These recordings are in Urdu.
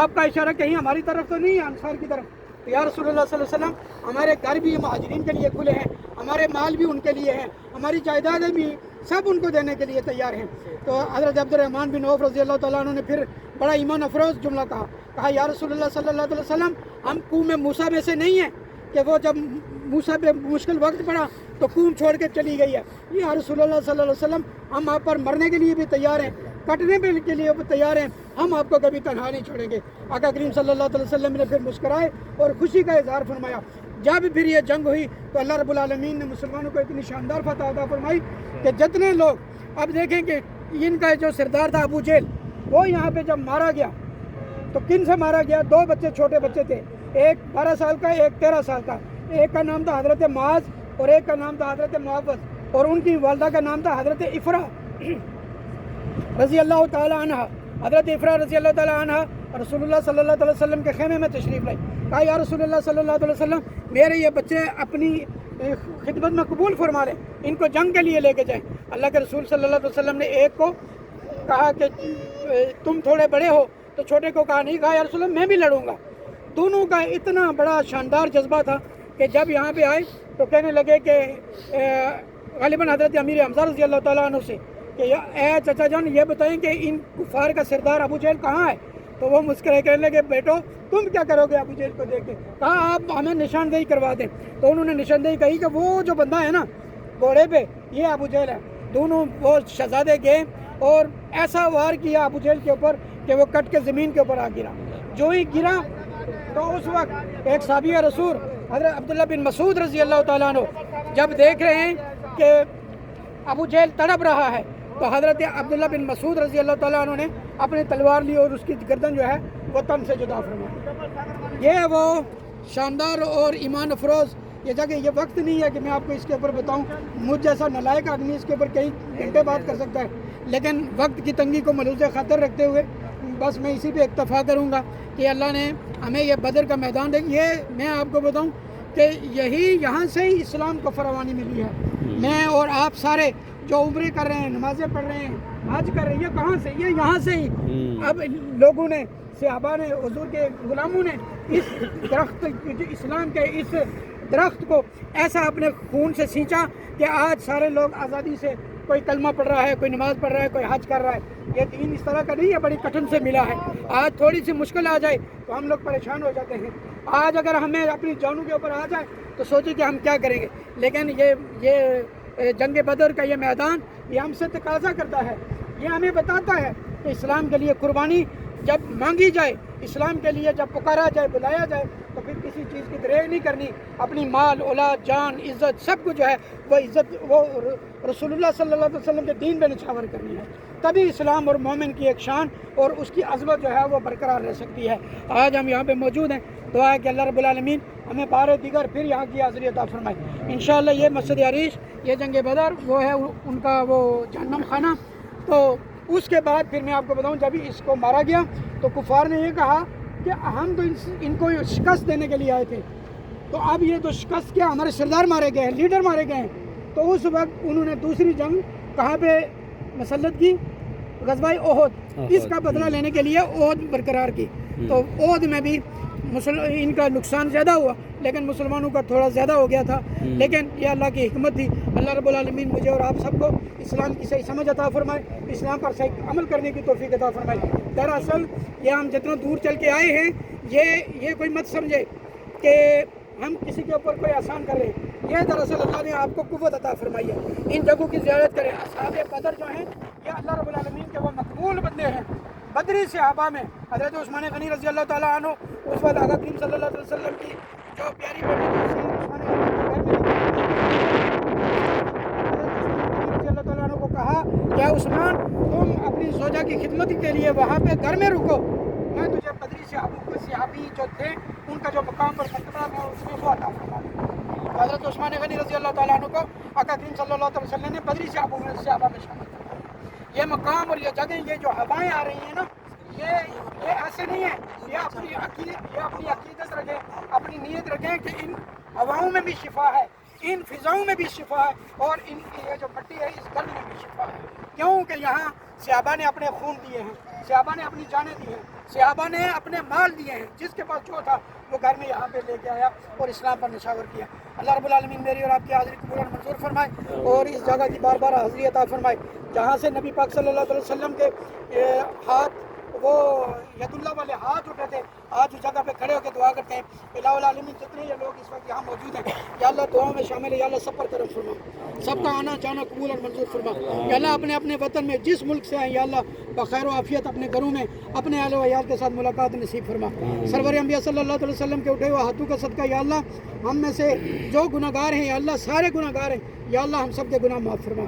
آپ کا اشارہ کہیں ہماری طرف تو نہیں ہے، انصار کی طرف. تو یا رسول اللہ صلی اللہ علیہ وسلم ہمارے گھر بھی مہاجرین کے لیے کھلے ہیں، ہمارے مال بھی ان کے لیے ہیں، ہماری جائیدادیں بھی سب ان کو دینے کے لیے تیار ہیں. تو حضرت عبد الرحمن بن عوف رضی اللہ تعالیٰ عنہ نے پھر بڑا ایمان افروز جملہ کہا یا رسول اللہ صلی اللہ علیہ وسلم ہم قوم موسیٰ میں سے نہیں ہیں کہ وہ جب موسیٰ پہ مشکل وقت پڑا تو قوم چھوڑ کے چلی گئی ہے. یا رسول اللہ صلی اللہ علیہ وسلم ہم آپ پر مرنے کے لیے بھی تیار ہیں، کٹنے کے لیے بھی تیار ہیں، ہم آپ کو کبھی تنہا نہیں چھوڑیں گے. آقا کریم صلی اللہ علیہ وسلم نے پھر مسکرائے اور خوشی کا اظہار فرمایا. جب پھر یہ جنگ ہوئی تو اللہ رب العالمین نے مسلمانوں کو اتنی شاندار فتح عطا فرمائی کہ جتنے لوگ اب دیکھیں کہ ان کا جو سردار تھا ابو جہل، وہ یہاں پہ جب مارا گیا تو کن سے مارا گیا؟ 2 بچے چھوٹے بچے تھے، ایک 12 سال کا ایک 13 سال کا. ایک کا نام تھا حضرت معاذ اور ایک کا نام تھا حضرت معوذ، اور ان کی والدہ کا نام تھا حضرت افرا رضی اللہ تعالی عنہ. حضرت افرا رضی اللہ تعالی عنہ رسول اللہ صلی اللہ علیہ وسلم کے خیمے میں تشریف لائی. کہا یا رسول اللہ صلی اللہ علیہ وسلم میرے یہ بچے اپنی خدمت میں قبول فرما لیں، ان کو جنگ کے لیے لے کے جائیں. اللہ کے رسول صلی اللہ علیہ وسلم نے ایک کو کہا کہ تم تھوڑے بڑے ہو، تو چھوٹے کو کہا نہیں، کہا یا رسول اللہ میں بھی لڑوں گا. دونوں کا اتنا بڑا شاندار جذبہ تھا کہ جب یہاں پہ آئے تو کہنے لگے کہ غالباً حضرت امیر حمزہ رضی اللہ تعالیٰ عنہ سے کہ اے چچا جان یہ بتائیں کہ ان کفار کا سردار ابو جہل کہاں ہے؟ تو وہ مسکرائے کہنے لگے بیٹو تم کیا کرو گے ابو جہل کو دیکھ کے؟ کہا آپ ہمیں نشاندہی کروا دیں. تو انہوں نے نشاندہی کہی کہ وہ جو بندہ ہے نا گھوڑے پہ، یہ ابو جہل ہے. دونوں وہ شہزادے گئے اور ایسا وار کیا ابو جہل کے اوپر کہ وہ کٹ کے زمین کے اوپر آ گرا. جو ہی گرا تو اس وقت ایک صحابی رسول حضرت عبداللہ بن مسعود رضی اللہ تعالیٰ عنہ جب دیکھ رہے ہیں کہ ابو جہل تڑپ رہا ہے تو حضرت عبداللہ بن مسعود رضی اللہ تعالیٰ عنہ نے اپنی تلوار لی اور اس کی گردن جو ہے وہ تن سے جدا فرمائی. یہ وہ شاندار اور ایمان افروز یہ جگہ، یہ وقت نہیں ہے کہ میں آپ کو اس کے اوپر بتاؤں. مجھ جیسا نالائق آدمی اس کے اوپر کئی گھنٹے بات کر سکتا ہے، لیکن وقت کی تنگی کو ملوث خاطر رکھتے ہوئے بس میں اسی پہ اکتفا کروں گا کہ اللہ نے ہمیں یہ بدر کا میدان دیکھ. یہ میں آپ کو بتاؤں کہ یہاں سے ہی اسلام کو فراوانی ملی ہے. میں اور آپ سارے جو عمرے کر رہے ہیں، نمازیں پڑھ رہے ہیں، حج کر رہے ہیں، یہ کہاں سے؟ یہ یہاں سے ہی. اب لوگوں نے، صحابہ نے، حضور کے غلاموں نے اس درخت اسلام کے اس درخت کو ایسا اپنے خون سے سینچا کہ آج سارے لوگ آزادی سے کوئی کلمہ پڑھ رہا ہے، کوئی نماز پڑھ رہا ہے، کوئی حج کر رہا ہے. یہ دین اس طرح کا نہیں ہے، بڑی کٹھن سے ملا ہے. آج تھوڑی سی مشکل آ جائے تو ہم لوگ پریشان ہو جاتے ہیں. آج اگر ہمیں اپنی جانوں کے اوپر آ جائے تو سوچیں کہ ہم کیا کریں گے. لیکن یہ جنگ بدر کا یہ میدان یہ ہم سے تقاضا کرتا ہے، یہ ہمیں بتاتا ہے کہ اسلام کے لیے قربانی جب مانگی جائے، اسلام کے لیے جب پکارا جائے، بلایا جائے تو پھر کسی چیز کی دریغ نہیں کرنی. اپنی مال، اولاد، جان، عزت سب کچھ جو ہے وہ عزت وہ رسول اللہ صلی اللہ علیہ وسلم کے دین پہ نچھاور کرنی ہے. تبھی اسلام اور مومن کی ایک شان اور اس کی عظمت جو ہے وہ برقرار رہ سکتی ہے. آج ہم یہاں پہ موجود ہیں، دعا ہے کہ اللہ رب العالمین ہمیں بار دیگر پھر یہاں کی حاضری عطا فرمائے. انشاءاللہ یہ مسجد عریش، یہ جنگ بدر وہ ہے ان کا وہ جہنم خانہ. تو اس کے بعد پھر میں آپ کو بتاؤں جب اس کو مارا گیا تو کفار نے یہ کہا کہ ہم تو ان کو شکست دینے کے لیے آئے تھے، تو اب یہ تو شکست کیا، ہمارے سردار مارے گئے ہیں، لیڈر مارے گئے ہیں. تو اس وقت انہوں نے دوسری جنگ کہاں پہ مسلط کی؟ غزوہ احد. اس کا بدلہ لینے کے لیے احد برقرار کی. تو احد میں بھی ان کا نقصان زیادہ ہوا لیکن مسلمانوں کا تھوڑا زیادہ ہو گیا تھا. لیکن یہ اللہ کی حکمت تھی. اللہ رب العالمین مجھے اور آپ سب کو اسلام کی صحیح سمجھ عطا فرمائے، اسلام پر صحیح عمل کرنے کی توفیق عطا فرمائے. دراصل یہ ہم جتنا دور چل کے آئے ہیں یہ کوئی مت سمجھے کہ ہم کسی کے اوپر کوئی آسان کر رہے ہیں. یہ دراصل اللہ نے آپ کو قوت عطا فرمائی ہے. ان جگہوں کی زیارت کریں. اصحاب بدر جو ہیں یہ اللہ رب العالمین کے وہ مقبول بندے ہیں. بدری صحابہ میں حضرت عثمان غنی رضی اللہ تعالیٰ عنہ، اس وقت آقا کریم صلی اللہ علیہ وسلم کی جو پیاری بیٹی تھی عثمان غنی رضی اللہ تعالیٰ عنہ کو کہا کہ عثمان تم اپنی زوجہ کی خدمت کے لیے وہاں پہ گھر میں رکو، میں تجھے بدری صحابی جو تھے ان کا جو مقام پر مرتبہ میں اس میں وہ عطا فرما دوں. حضرت عثمان غنی رضی اللہ تعالیٰ عنہ کو آقا کریم صلی اللہ علیہ وسلم نے بدری صحابہ میں شامل کرا. یہ مقام اور یہ جگہ، یہ جو ہوائیں آ رہی ہیں نا، یہ ایسے نہیں ہے. یہ اپنی عقیدت رکھیں، اپنی نیت رکھیں کہ ان ہواؤں میں بھی شفا ہے، ان فضاؤں میں بھی شفا ہے اور ان کی یہ جو مٹی ہے اس گرد میں بھی شفا ہے، کیونکہ یہاں صحابہ نے اپنے خون دیے ہیں، صحابہ نے اپنی جانیں دی ہیں، صحابہ نے اپنے مال دیے ہیں، جس کے پاس جو تھا وہ گھر میں یہاں پہ لے کے آیا اور اسلام پر نشاور کیا۔ اللہ رب العالمین میری اور آپ کی حاضری قبول اور منظور فرمائے اور اس جگہ کی بار بار حاضری عطا فرمائے جہاں سے نبی پاک صلی اللہ علیہ وسلم کے ہاتھ وہ ید اللہ والے ہاتھ اٹھے تھے، آج اس جگہ پہ کھڑے ہو کے دعا کرتے ہیں۔ الہ العالمین جتنے یہ لوگ اس وقت یہاں موجود ہیں یا اللہ دعاؤں میں شامل ہے، یا اللہ سب پر کرم فرما، سب کا آنا جانا قبول اور منظور فرما، یا اللہ اپنے اپنے وطن میں جس ملک سے آئیں یا اللہ بخیر و عافیت اپنے گھروں میں اپنے اہل و عیال کے ساتھ ملاقات نصیب فرما۔ سرور انبیاء صلی اللہ علیہ وسلم کے اٹھے ہوئے ہاتھوں کا صدقہ یا اللہ ہم میں سے جو گناہ گار ہیں یا اللہ سارے گناہ گار ہیں یا اللہ ہم سب کے گناہ معاف فرما،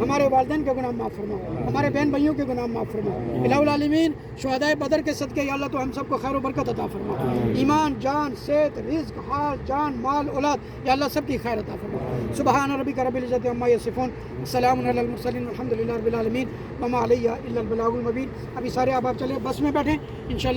ہمارے والدین کے گناہ معاف فرما، ہمارے بہن بھائیوں کے گناہ معاف فرما۔ الہ العالمین شہدائے بدر کے صدقے یا اللہ تو ہم سب کو خیر و برکت عطا فرما، ایمان جان صحت رزق حال جان مال اولاد یا اللہ سب کی خیر عطا فرما۔ سبحان ربک رب العزت عما یصفون، سلام علی المرسلین والحمد للہ رب العالمین، وما علیہ الا البلاغ المبین۔ ابھی سارے آپ چلے بس میں بیٹھیں انشاءاللہ۔